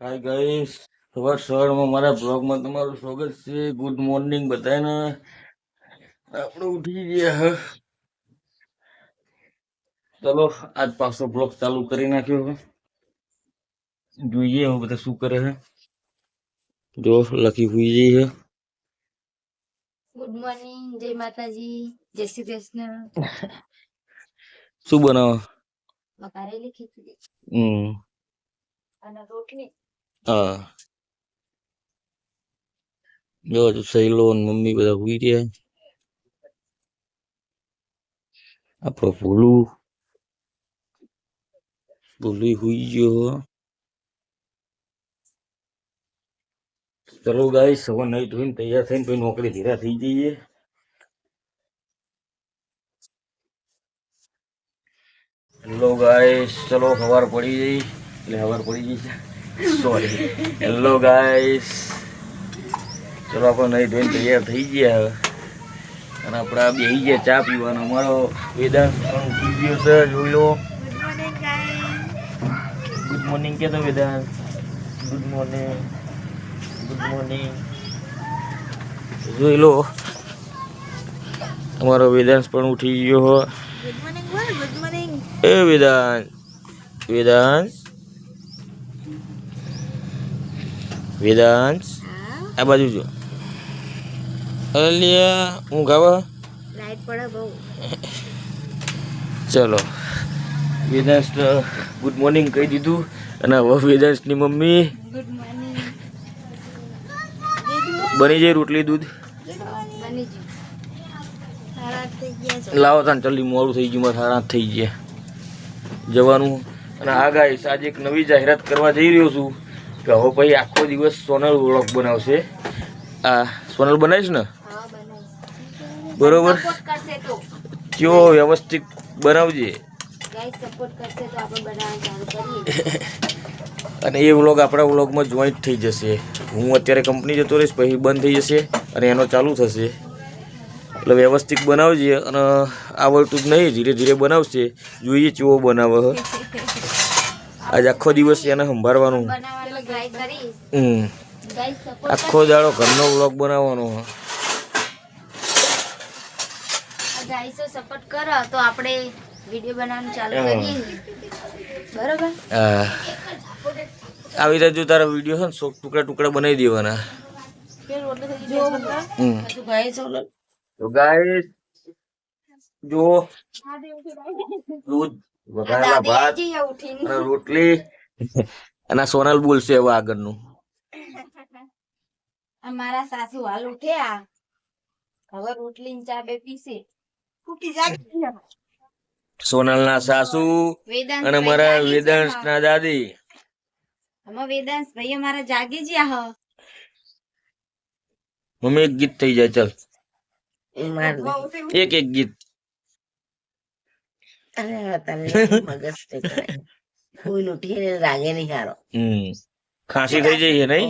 Hi guys, સવારમાં મારા બ્લોગમાં તમારું સ્વાગત છે. ગુડ મોર્નિંગ બધાને. આપણે ઉઠી ગયા હે. ચલો આજ પાછો બ્લોગ ચાલુ કરી નાખ્યો હે. જોઈએ હવે બધા શું કરે છે. જો લખી હુઈ જઈ હે. ગુડ મોર્નિંગ, જય માતાજી, જય શ્રી કૃષ્ણ. શું બનાવો? વઘારેલી ખીચડી અને રોટલી. હા, જો હજુ સહેલો ને મમ્મી બધા હુઈ રહ્યા. આપણો ભૂલું હુઈ ગયો. ચલો ગાઈસ, હવે નહીં ધોઈને તૈયાર થઈને પછી નોકરી ધીરા થઈ જઈએ. હેલો ગાઈસ, ચલો સવાર પડી ગઈ. એટલે સવાર પડી ગઈ છે, સોરી. હેલો ગાઈસ, ચલો આપણે નહીં ધોઈને તૈયાર થઈ ગયા હવે. અને આપણે આ બેસી ગયા ચા પીવાનો. અમારો વેદાંત પણ ઉઠી ગયો છે, જોઈ લો. ગુડ મોર્નિંગ કે તો Vedant. Good morning, good morning. જોઈ લો, અમારો વેદાંત પણ ઉઠી ગયો હો. ગુડ મોર્નિંગ બોલ, ગુડ મોર્નિંગ. એ વેદાંત, વેદાંત, વેદાંત, આ બાજુ જો. અલિયા ઊંઘ આવે. લાઈટ પડે બહુ. ચલો, વેદાંત ગુડ મોર્નિંગ કહી દીધું. અને હવે વેદાંતની મમ્મી ગુડ મોર્નિંગ. બની જાય રોટલી દૂધ. બની ગયું. સાડા થઈ ગયા છે. લાવો તાન જલ્દી, મોડું થઈ ગયું. મારે 8:30 થઈ ગયા જવાનું. અને આ ગાઈસ, આજે એક નવી જાહેરાત કરવા જઈ રહ્યો છું કે હવે પછી આખો દિવસ સોનલ વ્લોગ બનાવશે. આ સોનલ બનાવીશ ને? હા, બનાવી. બરોબર. સપોર્ટ કરશે તો કયો વ્યવસ્થિત બનાવજે. ગાઈસ સપોર્ટ કરશે તો આપણે બનાવવાનું ચાલુ કરીએ. અને એ વ્લોગ આપણા વ્લોગમાં જોઈન્ટ થઈ જશે. હું અત્યારે કંપની જતો રહીશ, પછી બંધ થઈ જશે અને એનો ચાલુ થશે. એટલે વ્યવસ્થિત બનાવજે. અને આવડતું જ નહીં, ધીરે ધીરે બનાવશે. જોઈએ કેવો બનાવે. આજે આખો દિવસ એને સંભાળવાનું. બનાવવાનો ટ્રાય કરીશ. ગાઈસ સપોર્ટ આખો દાડો ઘરનો વ્લોગ બનાવવાનો. ગાઈસો સપોર્ટ કરો તો આપણે વિડિયો બનાવવાનું ચાલુ કરીએ. બરોબર. હા, આવી રીતે જો તારા વિડીયો છે ને, ટુકડા ટુકડા બનાવી દેવાના. તો ગાઈસ જો, દૂધ, વઘારેલા ભાત અને રોટલી. અને આ સોનલ બોલશે હવે આગળનું. અમારા સાસુ હાલ ઉઠ્યા, હવે રોટલી ને ચા બે પીશે. ઉઠી જાય. સોનલના સાસુ અને મારા વેદાંશના દાદી. આમાં વેદાંશ ભાઈ અમારા જાગી જ્યા હ. મમ્મી એક ગીત થઈ જાય. ચલ, એક એક ગીત. ખાંસી થઈ જાય છે નહીં?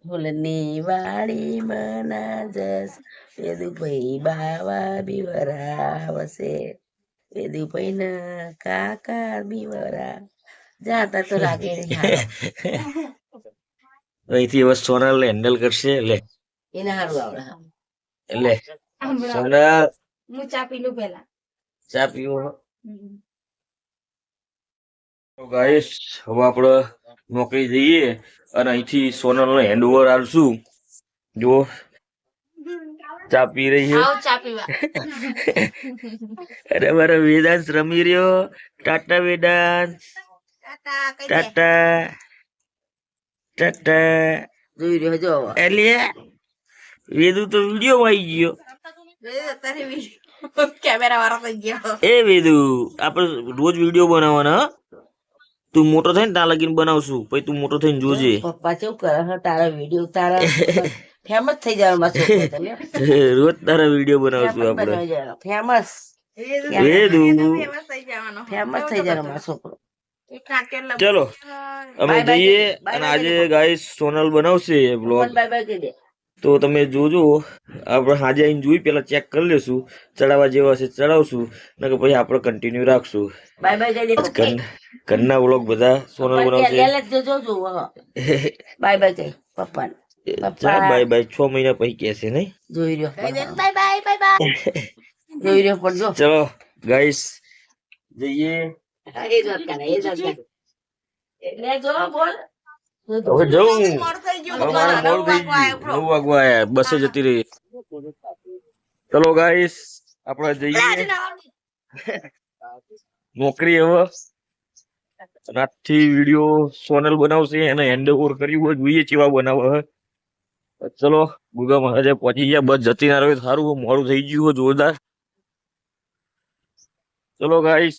ફૂલની વાડી મના જસ વેદુભાઈ બાવા બીવરાવશે. વેદુભાઈ ના કાકા બીવરા જાતા તો લાગે અહીંથી હવે સોનલ હેન્ડલ કરશે. લે એને સારું આવડે. એટલે સોનલ હું ચા પી લઉં પેલા. ચા પીવો. ગાઈસ, હવે આપણે નોકરી જઈએ અને અહીંથી સોનલનો હેન્ડઓવર આલશું. જો ચા પી રહી છે. આવો ચા પીવા. અરે મારો વેદાંત રમી રહ્યો. ટાટા વેદાંત, ટાટા ટાટા. જોઈ રહ્યો જો એટલે વેદુ તો વિડીયો માં આવી ગયો. કેમેરા વાળો થઈ ગયો. એ વેદુ, આપણે રોજ વિડીયો બનાવવાના. હો, તું મોટો થાય ને ત્યાં લગીને બનાવશું. પછી તું મોટો થઈને જોજે. પપ્પા કેવું કરે તારા વિડીયો તારા ફેમસ થઈ જાય. રોજ તારા વિડીયો બનાવશું આપણે. ફેમસ વેદુ ફેમસ થઈ જાય મારો છોકરો. ચલો અમે Bye bye જઈએ કહી દે. Bye અને bye આજે કહી દે. ગાઈસ સોનલ બનાવશે બ્લોગ, બાય બાય કહી દે. તો તમે જોજો. આપણે આજે આવીને જોઈ પેલા ચેક કરી લેશું, ચડાવવા જેવા છે ચડાવશું, નકર પછી આપણે કન્ટિન્યુ રાખશું. બાય બાય કહી દે પપ્પા. ઘરના વ્લોગ બધા સોનલ બનાવશે. લે લે જોજો જો બાય બાય કહી પપ્પાને. ચા બાય બાય 6 મહિના પછી કહેશે નહીં. જોઈ રહ્યો બાય બાય બાય બાય. જોઈ રહ્યો પણ જો ચલો ગાઈસ જઈએ. એ જ વાત કરે એ જ વાત કરે. એટલે જો બોલ હવે જવું. મોડું થઈ ગયું. અમારે મોડું થઈ ગયું. 9 વાગવા આયા, બસે જતી રહી. ચલો ગાઈસ આપણે જઈએ નોકરી. હવે રાતથી વિડીયો સોનલ બનાવશે, એને હેન્ડ ઓવર કર્યું હોય, જોઈએ કેવા બનાવે હે. ચલો ગુગા મહારાજે પહોંચી ગયા, બસ જતી ના રહ્યો સારું, મોડું થઈ ગયું હોય જોરદાર. ચલો ગાઈસ,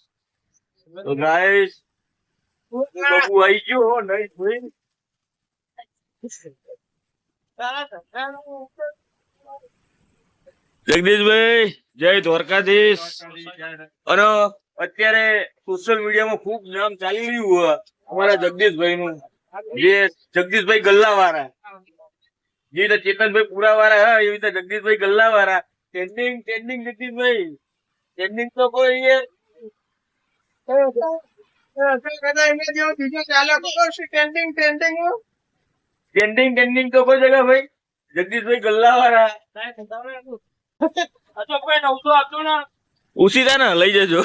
તો ગાઈસ બાબુ આવી ગયો હો નહીં ભાઈ. જગદીશભાઈ જય દ્વારકાધીશ. અને અત્યારે સોશિયલ મીડિયામાં ખૂબ નામ ચાલી રહ્યું હોય અમારા જગદીશભાઈ નું, જે જગદીશભાઈ ગલ્લા વાળા, જે રીતે ચેતનભાઈ પુરા વાળા હા એવી રીતે જગદીશભાઈ ગલ્લા વાળા. ટ્રેન્ડિંગ ટ્રેન્ડિંગ જગદીશભાઈ ટ્રેન્ડિંગ તો કોઈ ટ્રેન્ડિંગ ટ્રેન્ડિંગ તો કોઈ જગા ભાઈ જગદીશભાઈ ગલ્લા વાળા. ઉસી થાય ને લઈ જજો.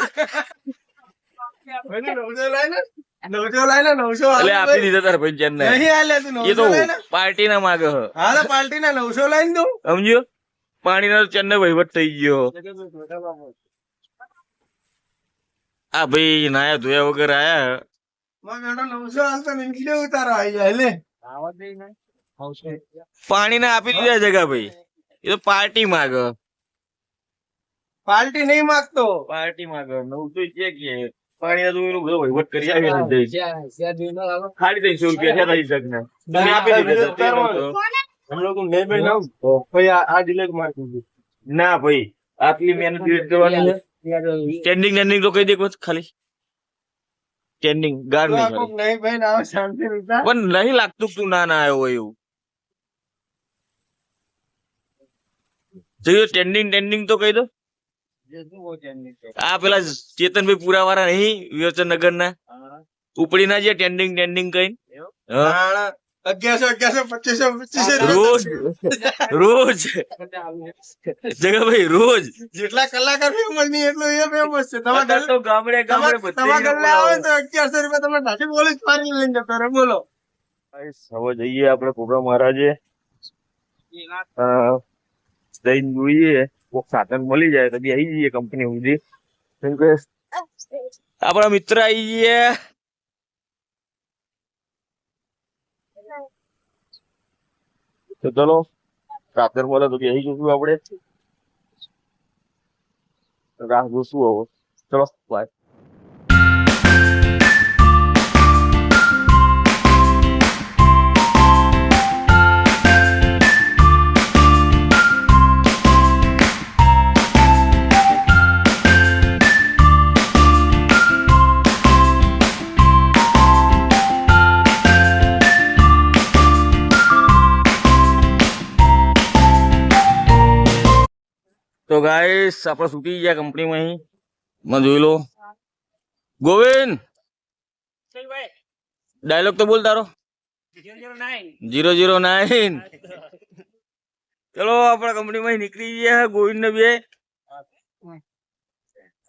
એટલે આપી દીધા તારા ભાઈ ચેન્નઈ. એ તો પાર્ટી ના માગે સમજ્યો, પાણી ના ચેન્નઈ વહીવટ થઈ ગયો. આ ભાઈ નાયા ધોયા વગર આયા. પાણી ના આપી દીધા જગા ભાઈ, એ તો પાર્ટી માગ. પાર્ટી નહીં માંગતો. પાર્ટી માગ 900 છે કે પાણી ના ધોવાનું બધો વહીવટ કરી આવી. 350 રૂપિયા છે થઈ શકને તમે આપી દીધા. हम लोग ले बैठा भाई आ डिलीट मार दीजिए. ના ભાઈ આટલી મહેનત ડિલીટ કરવાની છે. સ્ટેન્ડિંગ સ્ટેન્ડિંગ તો કહી દે બસ ખાલી સ્ટેન્ડિંગ ગાર નહીં ખાલી. नहीं भाई ना शांति रहता. પણ નહીં લાગતું કે તું ના ના આવ્યો હોય એવું. જો સ્ટેન્ડિંગ સ્ટેન્ડિંગ તો કહી દો. આ પેલા ચેતનભાઈ પુરા વાળા નહીં વિવેચનનગર ના ઉપડી ના જે ટેન્ડિંગ ટેન્ડિંગ કઈ 1100 રોજ રોજ જગા ભાઈ રોજ જેટલા કલાકાર ફેમસ નહીં એટલું એ ફેમસ છે. અત્યારે તો ગામડે ગામડે તમારા ગલ્લે આવે તો 1100 રૂપિયા તમે ઢાંચી બોલી જ મારી લઈને જતો રહે. બોલો હવે જઈએ આપણે કોબરા મહારાજે જઈને જોઈએ કોક સાધન મળી જાય તો બી આવી જઈએ કંપની સુધી. કેમ કે આપણા મિત્ર આવી ગયા. તો ચલો સાધન મળે તો બી આવી જશું આપણે. રાહ જોશું હવે. ચલો બાય. તો ગાઈસ આપણે છૂટી ગયા કંપનીમાં. અહીં માં જોઈ લો. ગોવિંદ ડાયલોગ તો બોલ તારો. 009. ચલો આપણા કંપનીમાં નીકળી ગયા ગોવિંદ ને બે.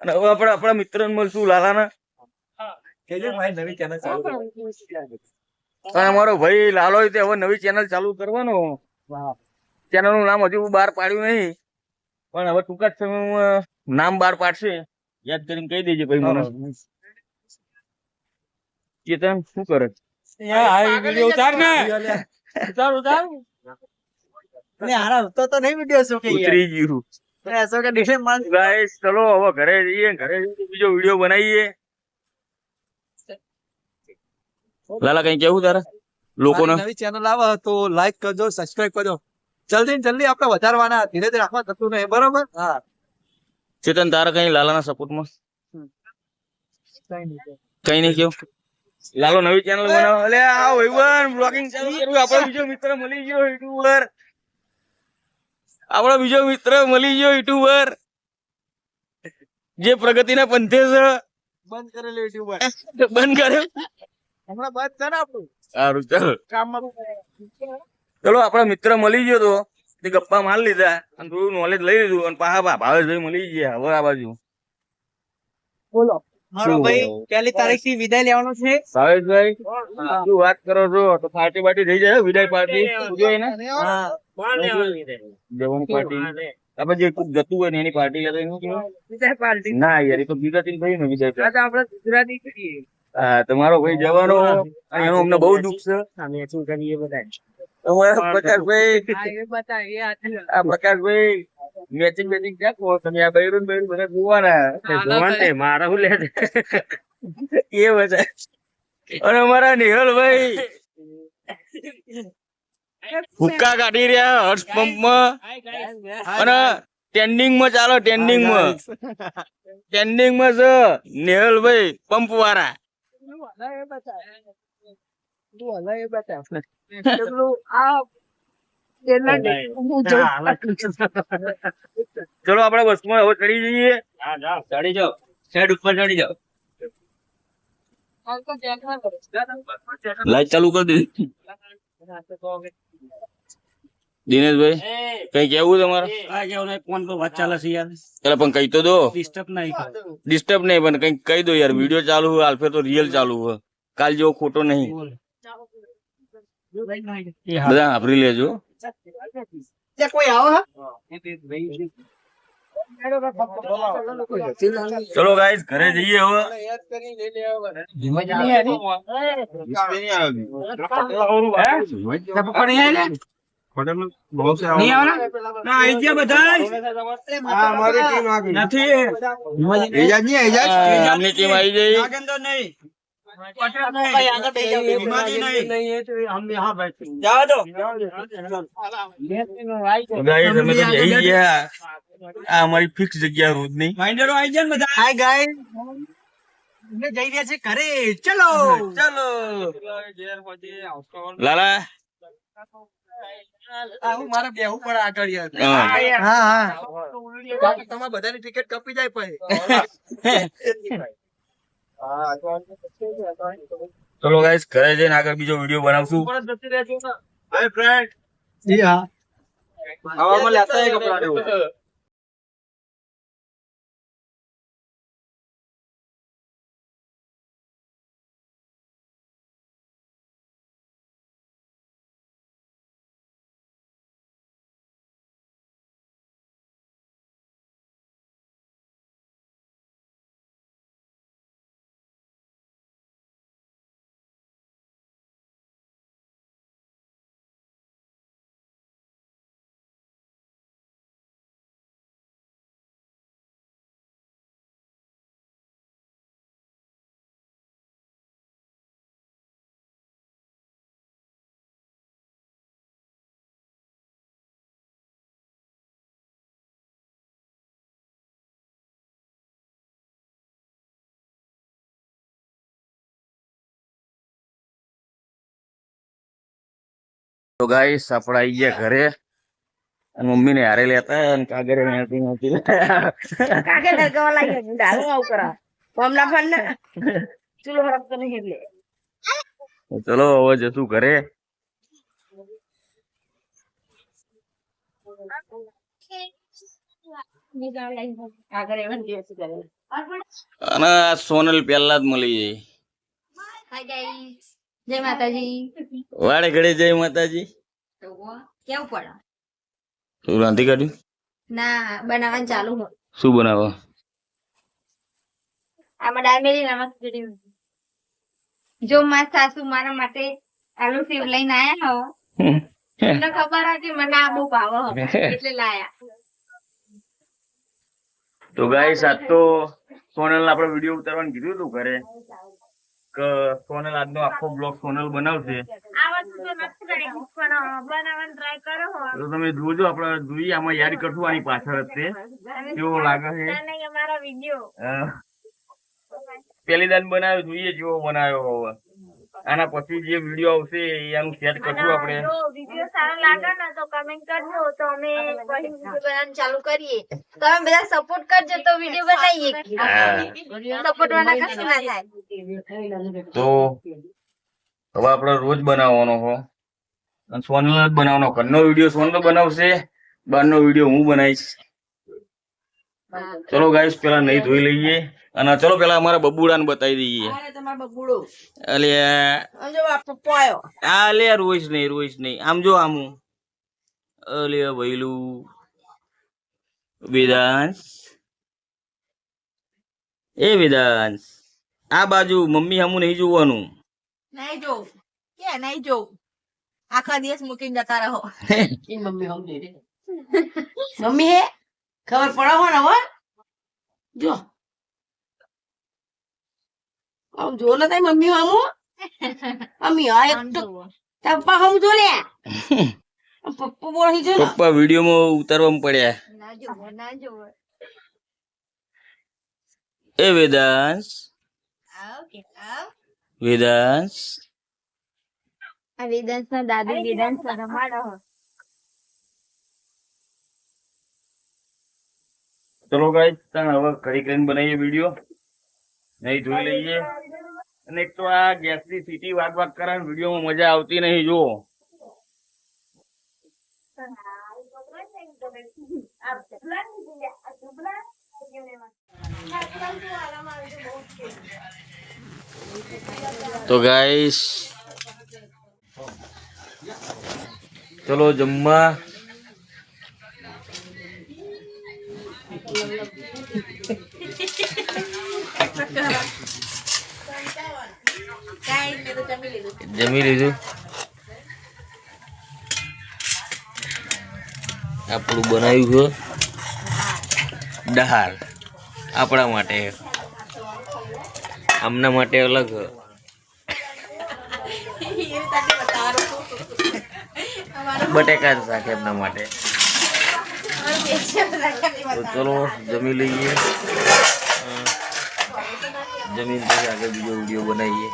અને હવે આપણે આપણા મિત્ર ને મળશું લાલાના. અને અમારો ભાઈ લાલો તે હવે નવી ચેનલ ચાલુ કરવાનો. ચેનલ નું નામ હજુ બહાર પાડ્યું નહીં, પણ હવે ટૂંકા જ સમયમાં નામ બહાર પાડશે. યાદ કરીને કહી દેજે ભાઈ મને. ચેતન શું કરે? ઉતરી ગયું. ગાઈસ ચલો હવે ઘરે જઈએ, ઘરે જઈને બીજો વિડીયો બનાવીએ. લાલા કઈ કેવું તારે લોકોને? નવી ચેનલ આવે તો લાઈક કરજો, સબસ્ક્રાઇબ કરજો. જલ્દી ને જલ્દી આપણે વધારવાના, ધીરે ધીરે રાખવા થતું નહીં. બરોબર. હા ચેતન તારે કઈ લાલાના સપોર્ટમાં કઈ નહીં કેવું? લાલો નવી ચેનલ બનાવો. અલે આ ભાઈબંધ બ્લોગિંગ ચાલુ કર્યું. આપણો બીજો મિત્ર મળી ગયો યુટ્યુબર. આપણો બીજો મિત્ર મળી ગયો યુટ્યુબર જે પ્રગતિના પંથે છે. બંધ કરેલું યુટ્યુબર બંધ કર્યો. હમણાં બંધ છે ને આપણું સારું ચાલો કામમાં. ચલો આપડો મિત્ર મળી ગયો તો તે ગપ્પા માર લીધા અને થોડું નોલેજ લઈ લીધું અને પાછા ભાવેશભાઈ મળી ગયા હવે આ બાજુ. બોલો મારો ભાઈ પહેલી તારીખ થી વિદાય લેવાનો છે. ભાવેશભાઈ શું વાત કરો છો? તો પાર્ટી બાર્ટી થઈ જાય વિદાય પાર્ટી જોઈ ને જવાની પાર્ટી આપણે જે જતું હોય ને એની પાર્ટી લેતો એનું કેવું? વિદાય પાર્ટી ના યાર એ તો ગુજરાતી ભાઈ ને વિદાય આ તો આપણે ગુજરાતી કરીએ. હા તમારો ભાઈ જવાનો અને એનું અમને બહુ દુઃખ છે. અમે શું કરીએ બધા તમારા પ્રકાશભાઈ હા એ બતાવીએ આ પ્રકાશભાઈ મેચિંગ મેચિંગ ક્યાં કહો તમે? આ બૈરું બૈરું બધા જોવાના મારા શું લે એ બધા અને અમારા નિહલભાઈ હુક્કા કાઢી રહ્યા હર્ષ પંપમાં અને ટ્રેન્ડિંગમાં ચાલો ટ્રેન્ડિંગમાં છે નિહલભાઈ પંપ વાળા. ચલો આપડે બસમાં હવે ચડી જઈએ. ચડી જાઓ સાઈડ ઉપર ચડી જાઓ. લાઈટ ચાલુ કરી દીધી. દિનેશભાઈ કઈ કેવું તમારે? ફોન પર વાત ચાલે છે યાર. એટલે પણ કઈ તો દો. ડિસ્ટર્બ નહીં ડિસ્ટર્બ નહીં પણ કઈ કહી દો યાર. વિડીયો ચાલુ હોય આલ્ફે તો રિયલ ચાલુ હોય. કાલ જેવો ખોટો નહીં. બધા આપરી લેજો. કોઈ આવો ચલો ગાઈસ ઘરે જઈએ હવે. આમની ટીમ આવી જઈ. ગાઈસ અમે તો જઈ ગયા. આ અમારી ફિક્સ જગ્યા રોજ ની. માઇન્ડરો આવી જાય ને બધા. હાય ગાઈસ અમે જઈ રહ્યા છે ઘરે. ચલો ચલો લાલા મારે બેહવું પડે આગળ યાર. હા. તમારે બધાની ટિકિટ કપી જાય પછી. ચલો ગાઈસ ઘરે જઈને આગળ બીજો વિડીયો બનાવશું. Hi friend. હવામાં લેતા હોય કપડા ને. તો ગાઈસ આપણે આવી ગયા ઘરે અને મમ્મી ને હારે લેતા અને કાગરે હેતી નહોતી. કાકે નરકવા લાગ્યો ડાલો આવ કરા પમલા ફન ચૂલો હરકતો નહીં એટલે ચલો હવે જશું ઘરે. આગળ એવન દિવસ કરે અને આ સોનલ પહેલા જ મળી જાય. હાય ગાઈસ જય માતાજી. વાડે ઘડે જય માતાજી. તો કેવું પડે? તું રાંધી કાઢ્યું? ના બનાવવાનું ચાલુ હોય. શું બનાવવા? આમાં દાળ મેલી નમક ચડી. જો મારા સાસુ મારા માટે આલુ સેવ લઈને આયા હો. મને ખબર હતી મને આ બહુ ભાવે હો એટલે લાયા. તો ગાઈસ આજ તો સોનલ આપણે વિડીયો ઉતારવાનું કીધું હતું ઘરે કે સોનલ આજનો આખો બ્લોગ સોનલ બનાવશે. આ વસ્તુ તો નથી કરી પણ બનાવવાનું ટ્રાય કરો હો. તો તમે જોજો આપણે જોઈએ આમાં યાદ કરશું આની પાછળ જ તે કેવો લાગે છે. અમારા વિડિયો પેલી દાન બનાવ્યો જોઈએ જેવો બનાવ્યો હવે. આના પછી જે વિડીયો આવશે એનું સેટ કરશું આપણે. જો વિડીયો સારો લાગે ને તો કમેન્ટ કરજો તો અમે પછી વિડીયો બનાવવાનું ચાલુ કરીએ. તમે બધા સપોર્ટ કરજો તો વિડીયો બનાવીએ. સપોર્ટ વાળા કશું ના થાય. તો હવે આપણે રોજ બનાવવાનો હો અને સોનલ જ બનાવવાનો. ઘરનો વિડીયો સોનલ બનાવશે, બહારનો વિડીયો હું બનાવીશ. ચલો ગાઈસ પેલા નહીં ધોઈ લઈએ અને ચલો પેલા અમારા બબુડાને બતાવી દઈએ. તમારો બબુડો અલ્યા સમજો પપ્પો આવ્યો. આ લે રોઈશ નહીં આમ જો આમ અલ્યા ભઈલું વેદાંશ એ વેદાંશ આ બાજુ મમ્મી સામું નહીં જોવાનું. નહીં જો કે નહીં જો આખા દિવસ મૂકીને જતા રહો. મમ્મી હે ખબર પડો ને હવે જો આમ જો ને તારી મમ્મી આમો મમ્મી આ એક તો પપ્પા હમ જો લે પપ્પા બોલી જો પપ્પા વિડીયોમાં ઉતારવામાં પડ્યા. ના જોવો. એ વેદાંશ વેદાંશ આ વેદાંત ના દાદી વેદાંત રમાડો. ચલો ગાઈસ તાણ હવે ઘડી કરીને બનાવીએ વિડીયો. નહીં ધોઈ લઈએ અને એક તો આ ગેસ ની સીટી વાગ કરે વિડીયોમાં મજા આવતી નહીં. જો તો ગાઈસ ચલો જમવા. જમી લીધું. આપણું બનાવ્યું છે દાળ આપણા માટે, આમના માટે અલગ. બટેકાનું શાક એમના માટે. તો ચલો જમી લઈએ, જમીન પછી આગળ બીજો વિડીયો બનાવીએ.